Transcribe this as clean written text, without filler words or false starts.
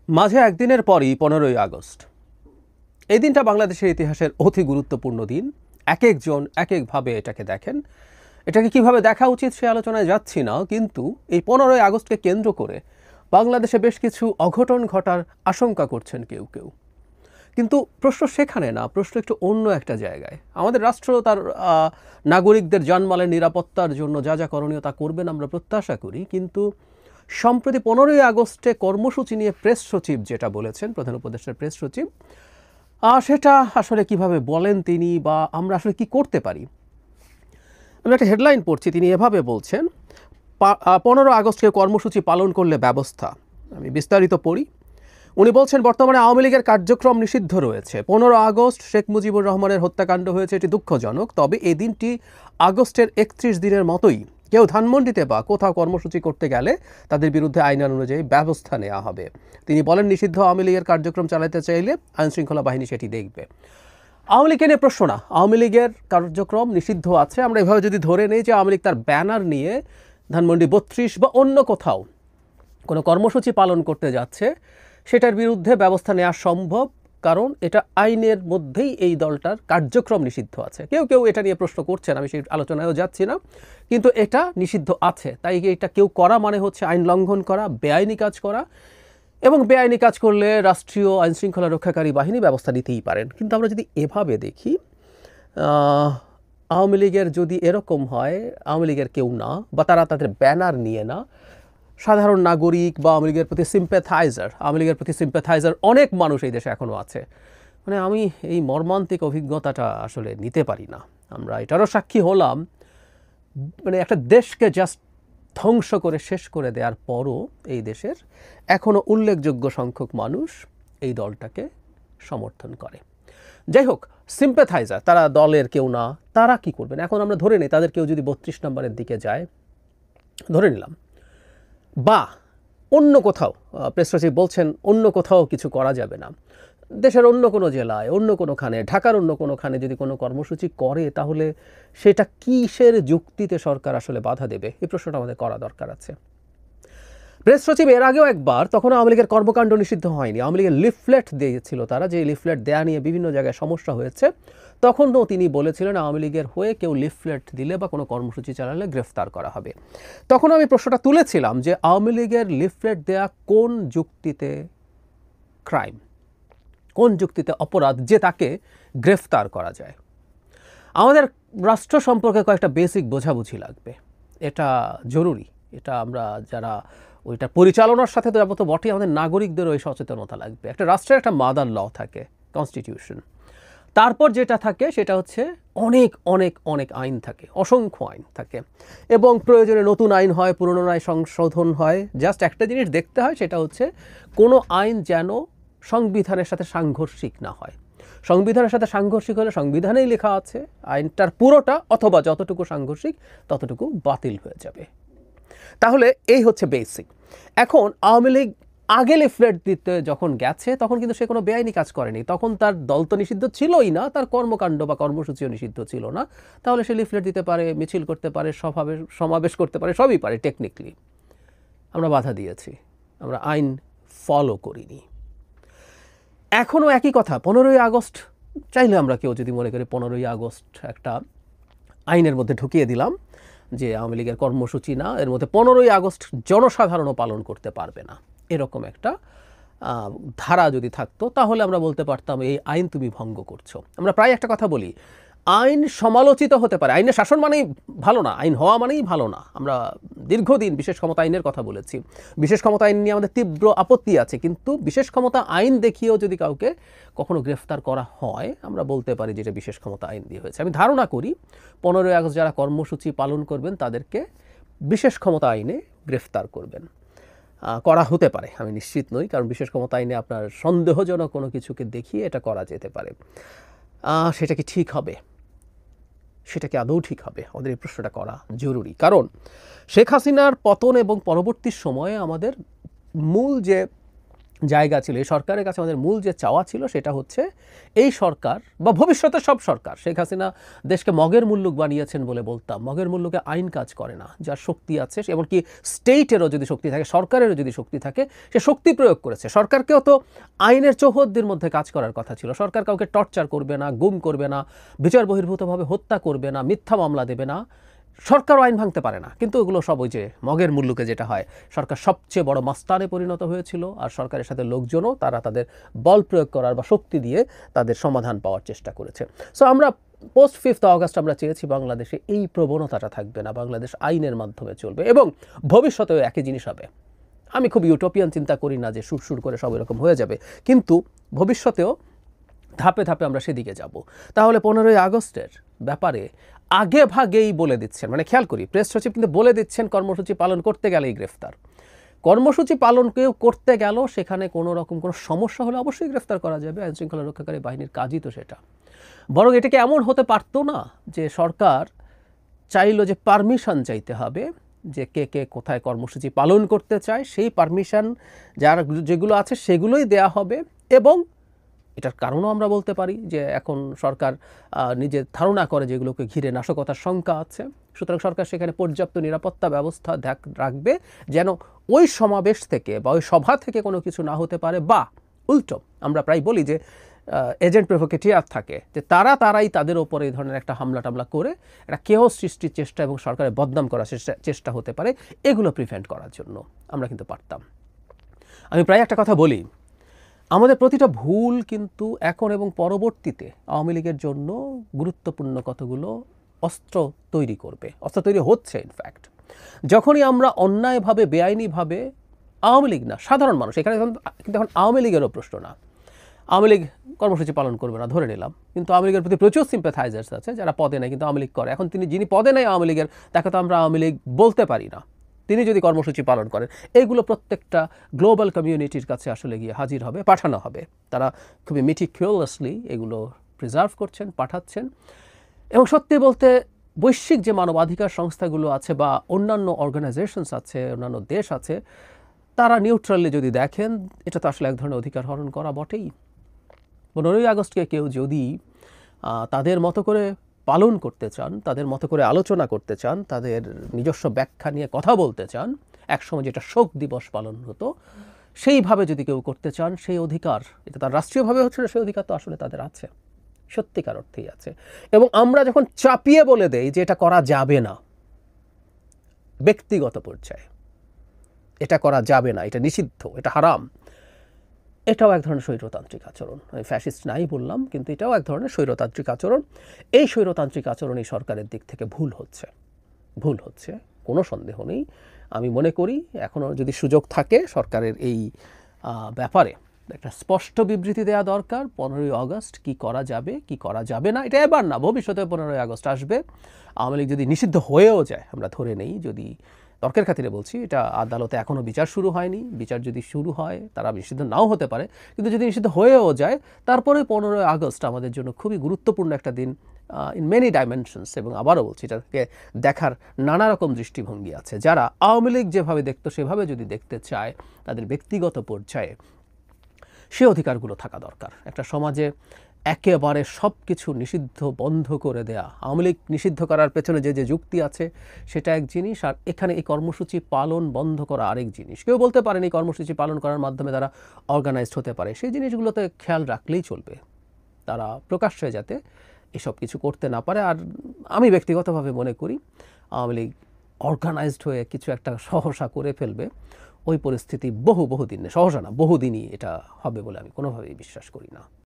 মাঝে একদিনের পরই 15ই আগস্ট। এই দিনটা বাংলাদেশের ইতিহাসের অতি গুরুত্বপূর্ণ দিন। একেকজন একেকভাবে এটাকে দেখেন। এটাকে কিভাবে দেখা উচিত সে আলোচনায় যাচ্ছি না, কিন্তু এই 15ই আগস্টকে কেন্দ্র করে বাংলাদেশে বেশ কিছু অঘটন ঘটার আশঙ্কা করছেন কেউ কেউ। কিন্তু প্রশ্ন সেখানে না, প্রশ্ন একটু অন্য একটা জায়গায়। আমাদের রাষ্ট্র তার নাগরিকদের জানমালের নিরাপত্তার জন্য যা যা করণীয় তা করবেন আমরা প্রত্যাশা করি, কিন্তু সম্প্রতি 15ই আগস্টে কর্মসূচি নিয়ে প্রেস সচিব যেটা বলেছেন, প্রধান উপদেষ্টার প্রেস সচিব, সেটা আসলে কিভাবে বলেন তিনি, বা আমরা আসলে কি করতে পারি। আমি একটা হেডলাইন পড়ছি, তিনি এভাবে বলছেন, 15 আগস্টকে কর্মসূচি পালন করলে ব্যবস্থা। আমি বিস্তারিত পড়ি। উনি বলছেন, বর্তমানে আওয়ামী লীগের কার্যক্রম নিষিদ্ধ রয়েছে। 15 আগস্ট শেখ মুজিবুর রহমানের হত্যাকাণ্ড হয়েছে, এটি দুঃখজনক। তবে এই দিনটি আগস্টের 31 দিনের মতোই। কেউ ধানমন্ডিতে বা কোথাও কর্মসূচি করতে গেলে তাদের বিরুদ্ধে আইন অনুযায়ী ব্যবস্থা নেওয়া হবে। তিনি বলেন, নিষিদ্ধ আওয়ামী লীগের কার্যক্রম চালাতে চাইলে আইনশৃঙ্খলা বাহিনী সেটি দেখবে। আওয়ামী লীগকে নিয়ে প্রশ্ন না, আওয়ামী লীগের কার্যক্রম নিষিদ্ধ আছে। আমরা এভাবে যদি ধরে নিই যে আওয়ামী লীগ তার ব্যানার নিয়ে ধানমন্ডি 32 বা অন্য কোথাও কোনো কর্মসূচি পালন করতে যাচ্ছে, সেটার বিরুদ্ধে ব্যবস্থা নেওয়া সম্ভব, কারণ এটা আইনের মধ্যেই এই দলটার কার্যক্রম নিষিদ্ধ আছে। কেউ কেউ এটা নিয়ে প্রশ্ন করছেন, আমি সেই আলোচনায়ও যাচ্ছি না, কিন্তু এটা নিষিদ্ধ আছে। তাই এটা কেউ করা মানে হচ্ছে আইন লঙ্ঘন করা, বেআইনি কাজ করা, এবং বেআইনি কাজ করলে রাষ্ট্রীয় আইনশৃঙ্খলা রক্ষাকারী বাহিনী ব্যবস্থা নিতেই পারেন। কিন্তু আমরা যদি এভাবে দেখি, আওয়ামী লীগের যদি এরকম হয়, আওয়ামী লীগের কেউ না, বা তারা তাদের ব্যানার নিয়ে না, সাধারণ নাগরিক বা আওয়ামী লীগের প্রতি সিম্প্যাথাইজার অনেক মানুষ এই দেশে এখনও আছে। মানে আমি এই মর্মান্তিক অভিজ্ঞতাটা আসলে নিতে পারি না। আমরা এটারও সাক্ষী হলাম, মানে একটা দেশকে জাস্ট ধ্বংস করে শেষ করে দেওয়ার পরও এই দেশের এখনও উল্লেখযোগ্য সংখ্যক মানুষ এই দলটাকে সমর্থন করে। যাই হোক, সিম্প্যাথাইজার তারা দলের কেউ না, তারা কি করবেন? এখন আমরা ধরে নিই তাদের কেউ যদি 32 নম্বরের দিকে যায়, ধরে নিলাম, বা অন্য কোথাও, প্রেস সচিব বলছেন অন্য কোথাও কিছু করা যাবে না, দেশের অন্য কোনো জেলায়, অন্য কোনোখানে, ঢাকার অন্য কোনোখানে যদি কোনো কর্মসূচি করে, তাহলে সেটা কিসের যুক্তিতে সরকার আসলে বাধা দেবে? এই প্রশ্নটা আমাদের করা দরকার আছে। প্রেস সচিব এর আগেও একবার, তখন আওয়ামী লীগের কর্মকাণ্ড নিষিদ্ধ হয়নি, আওয়ামী লীগের লিফলেট দিয়েছিল তারা, যে লিফলেট দেয়া নিয়ে বিভিন্ন জায়গায় সমস্যা হয়েছে, তখনও তিনি বলেছিলেন আওয়ামী লীগের হয়ে কেউ লিফলেট দিলে বা কোনো কর্মসূচি চালালে গ্রেফতার করা হবে। তখন আমি প্রশ্নটা তুলেছিলাম যে আওয়ামী লীগের লিফলেট দেয়া কোন যুক্তিতে ক্রাইম, কোন যুক্তিতে অপরাধ যে তাকে গ্রেফতার করা যায়? আমাদের রাষ্ট্র সম্পর্কে কয়েকটা বেসিক বোঝাবুঝি লাগবে, এটা জরুরি। এটা আমরা যারা ওইটা পরিচালনার সাথে তো যাবো তো বটেই, আমাদের নাগরিকদেরও এই সচেতনতা লাগবে। একটা রাষ্ট্রের একটা মাদার ল থাকে, কনস্টিটিউশন। তারপর যেটা থাকে সেটা হচ্ছে অনেক অনেক অনেক আইন থাকে, অসংখ্য আইন থাকে, এবং প্রয়োজনে নতুন আইন হয়, পুরনো আইন সংশোধন হয়। জাস্ট একটা জিনিস দেখতে হয়, সেটা হচ্ছে কোনো আইন যেন সংবিধানের সাথে সাংঘর্ষিক না হয়। সংবিধানের সাথে সাংঘর্ষিক হলে সংবিধানেই লেখা আছে আইনটার পুরোটা, অথবা যতটুকু সাংঘর্ষিক ততটুকু বাতিল হয়ে যাবে। তাহলে এই হচ্ছে বেসিক। এখন আওয়ামী লীগ আগে লিফলেট দিতে যখন গেছে, তখন কিন্তু সে কোনো বেআইনি কাজ করেনি, তখন তার দল তো নিষিদ্ধ ছিলই না, তার কর্মকাণ্ড বা কর্মসূচিও নিষিদ্ধ ছিল না। তাহলে সে লিফলেট দিতে পারে, মিছিল করতে পারে, সমাবেশ করতে পারে, সবই পারে টেকনিক্যালি। আমরা বাধা দিয়েছি, আমরা আইন ফলো করিনি। এখনও একই কথা, 15ই আগস্ট চাইলে আমরা কেউ যদি মনে করি 15ই আগস্ট একটা আইনের মধ্যে ঢুকিয়ে দিলাম যে আওয়ামী লীগের কর্মসূচি না, এর মধ্যে 15ই আগস্ট জনসাধারণও পালন করতে পারবে না, এরকম একটা ধারা যদি থাকতো, তাহলে আমরা বলতে পারতাম এই আইন তুমি ভঙ্গ করছো। আমরা প্রায় একটা কথা বলি, আইন সমালোচিত হতে পারে, আইনের শাসন মানেই ভালো না, আইন হওয়া মানেই ভালো না। আমরা দীর্ঘদিন বিশেষ ক্ষমতা আইনের কথা বলেছি, বিশেষ ক্ষমতা আইন নিয়ে আমাদের তীব্র আপত্তি আছে, কিন্তু বিশেষ ক্ষমতা আইন দেখিয়েও যদি কাউকে কখনো গ্রেফতার করা হয়, আমরা বলতে পারি যেটা বিশেষ ক্ষমতা আইন দিয়ে হয়েছে। আমি ধারণা করি 15ই আগস্ট যারা কর্মসূচি পালন করবেন তাদেরকে বিশেষ ক্ষমতা আইনে গ্রেফতার করবেন, করা হতে পারে, আমি নিশ্চিত নই, কারণ বিশেষ ক্ষমতা আইনে আপনার সন্দেহজনক কোনো কিছুকে দেখিয়ে এটা করা যেতে পারে। সেটা কি ঠিক হবে? সেটা কি আদৌ ঠিক হবে? আমাদের এই প্রশ্নটা করা জরুরি, কারণ শেখ হাসিনার পতন এবং পরবর্তী সময়ে আমাদের মূল যে জায়গা ছিল, এই সরকারের কাছে আমাদের মূল যে চাওয়া ছিল সেটা হচ্ছে এই সরকার বা ভবিষ্যতে সব সরকার, শেখ হাসিনা দেশকে মগের মুল্লুক বানিয়েছেন বলে বলতাম, মগের মুল্লুকে আইন কাজ করে না, যার শক্তি আছে এমনকি স্টেটেরও যদি শক্তি থাকে, সরকারেরও যদি শক্তি থাকে, সে শক্তি প্রয়োগ করেছে। সরকারকেও তো আইনের চৌহদ্দির মধ্যে কাজ করার কথা ছিল। সরকার কাউকে টর্চার করবে না, গুম করবে না, বিচার বহির্ভূতভাবে হত্যা করবে না, মিথ্যা মামলা দেবে না। সরকারও আইন ভাঙতে পারে না, কিন্তু ওগুলো সব ওই যে মগের মুল্লুকে যেটা হয়, সরকার সবচেয়ে বড় মাস্তানে পরিণত হয়েছিল, আর সরকারের সাথে লোকজনও তারা তাদের বল প্রয়োগ করার বা শক্তি দিয়ে তাদের সমাধান পাওয়ার চেষ্টা করেছে। সো আমরা পোস্ট 5 আগস্ট আমরা চেয়েছি বাংলাদেশে এই প্রবণতাটা থাকবে না, বাংলাদেশ আইনের মাধ্যমে চলবে এবং ভবিষ্যতেও একই জিনিস হবে। আমি খুব ইউটোপিয়ান চিন্তা করি না যে সুর করে সব এরকম হয়ে যাবে, কিন্তু ভবিষ্যতেও ধাপে ধাপে আমরা সেদিকে যাব। তাহলে 15ই আগস্টের ব্যাপারে আগে ভাগেই বলে দিচ্ছেন, মানে খেয়াল করি প্রেস সচিব কিন্তু বলে দিচ্ছেন কর্মসূচি পালন করতে গেলেই গ্রেফতার। কর্মসূচি পালন কেউ করতে গেল, সেখানে কোনো রকম কোনো সমস্যা হলে অবশ্যই গ্রেফতার করা যাবে, আইনশৃঙ্খলা রক্ষাকারী বাহিনীর কাজই তো সেটা। বরং এটাকে এমন হতে পারতো না যে সরকার চাইলো যে পারমিশন চাইতে হবে যে কে কে কোথায় কর্মসূচি পালন করতে চায়, সেই পারমিশন যার যেগুলো আছে সেগুলোই দেয়া হবে। এবং এটার কারণও আমরা বলতে পারি যে এখন সরকার নিজে ধারণা করে যেগুলোকে ঘিরে নাশকতার শঙ্কা আছে, সুতরাং সরকার সেখানে পর্যাপ্ত নিরাপত্তা ব্যবস্থা রাখবে যেন ওই সমাবেশ থেকে বা ওই সভা থেকে কোনো কিছু না হতে পারে। বা উল্টো আমরা প্রায় বলি যে এজেন্ট প্রভোকেটিয়ার থাকে, যে তারাই তাদের ওপরে এই ধরনের একটা হামলা টামলা করে একটা কেও সৃষ্টির চেষ্টা এবং সরকারের বদনাম করার চেষ্টা হতে পারে, এগুলো প্রিভেন্ট করার জন্য আমরা কিন্তু পারতাম। আমি প্রায় একটা কথা বলি, আমাদের প্রতিটা ভুল কিন্তু এখন এবং পরবর্তীতে আওয়ামী লীগের জন্য গুরুত্বপূর্ণ কতগুলো অস্ত্র তৈরি করবে, অস্ত্র তৈরি হচ্ছে। ইনফ্যাক্ট যখনই আমরা অন্যায়ভাবে বেআইনিভাবে, আওয়ামী লীগ না সাধারণ মানুষ, এখানে কিন্তু এখন আওয়ামী লীগেরও প্রশ্ন না, আওয়ামী লীগ কর্মসূচি পালন করবে না ধরে নিলাম, কিন্তু আওয়ামী লীগের প্রতি প্রচুর সিম্প্যাথাইজার্স আছে যারা পদে নেই কিন্তু আওয়ামী লীগ করে। এখন যিনি পদে নেই আওয়ামী লীগের, তাকে তো আমরা আওয়ামী লীগ বলতে পারি না, তিনি যদি কর্মসূচি পালন করেন, এইগুলো প্রত্যেকটা গ্লোবাল কমিউনিটির কাছে আসলে গিয়ে হাজির হবে, পাঠানো হবে। তারা খুবই মেটিকিউলাসলি এগুলো প্রিজার্ভ করছেন, পাঠাচ্ছেন। এবং সত্যি বলতে বৈশ্বিক যে মানবাধিকার সংস্থাগুলো আছে বা অন্যান্য অর্গানাইজেশনস আছে, অন্যান্য দেশ আছে, তারা নিউট্রালি যদি দেখেন, এটা তো আসলে এক ধরনের অধিকার হরণ করা বটেই। 15ই আগস্টকে কেউ যদি তাদের মতো করে পালন করতে চান, তাদের মতো করে আলোচনা করতে চান, তাদের নিজস্ব ব্যাখ্যা নিয়ে কথা বলতে চান, একসময় যেটা শোক দিবস পালন হতো সেইভাবে যদি কেউ করতে চান, সেই অধিকার, এটা তার রাষ্ট্রীয়ভাবে হচ্ছে না, সেই অধিকার তো আসলে তাদের আছে, সত্যিকার অর্থেই আছে। এবং আমরা যখন চাপিয়ে বলে দেই যে এটা করা যাবে না, ব্যক্তিগত পর্যায়ে এটা করা যাবে না, এটা নিষিদ্ধ, এটা হারাম, এটাও এক ধরনের স্বৈরতান্ত্রিক আচরণ। আমি ফ্যাসিস্ট নাই বললাম, কিন্তু এটাও এক ধরনের স্বৈরতান্ত্রিক আচরণ। এই স্বৈরতান্ত্রিক আচরণ এই সরকারের দিক থেকে ভুল হচ্ছে, কোনো সন্দেহ নেই। আমি মনে করি এখনও যদি সুযোগ থাকে সরকারের এই ব্যাপারে একটা স্পষ্ট বিবৃতি দেওয়া দরকার। 15ই আগস্ট কী করা যাবে, কী করা যাবে না, এটা এবার না, ভবিষ্যতে 15ই আগস্ট আসবে। আওয়ামী লীগ যদি নিষিদ্ধ হয়েও যায়, আমরা ধরে নেই, যদি তর্কের খাতিরে বলছি, এটা আদালতে এখনও বিচার শুরু হয়নি, বিচার যদি শুরু হয় তারা নিষিদ্ধ নাও হতে পারে, কিন্তু যদি নিষিদ্ধ হয়েও যায়, তারপরে 15ই আগস্ট আমাদের জন্য খুবই গুরুত্বপূর্ণ একটা দিন ইন মেনি ডাইমেনশনস। এবং আবারও বলছি, এটাকে দেখার নানা রকম দৃষ্টিভঙ্গি আছে। যারা আওয়ামী লীগ যেভাবে দেখতো সেভাবে যদি দেখতে চায় তাদের ব্যক্তিগত পর্যায়ে, সে অধিকারগুলো থাকা দরকার। একটা সমাজে একেবারে সব কিছু নিষিদ্ধ বন্ধ করে দেয়া, আওয়ামী লীগ নিষিদ্ধ করার পেছনে যে যুক্তি আছে সেটা এক জিনিস, আর এখানে এই কর্মসূচি পালন বন্ধ করা আরেক জিনিস। কেউ বলতে পারেন এই কর্মসূচি পালন করার মাধ্যমে তারা অর্গানাইজড হতে পারে, সেই জিনিসগুলোতে খেয়াল রাখলেই চলবে, তারা প্রকাশ্যে যাতে এসব কিছু করতে না পারে। আর আমি ব্যক্তিগতভাবে মনে করি আওয়ামী লীগ অর্গানাইজড হয়ে কিছু একটা সহসা করে ফেলবে, ওই পরিস্থিতি বহুদিন, সহসা না বহুদিনই এটা হবে বলে আমি কোনোভাবেই বিশ্বাস করি না।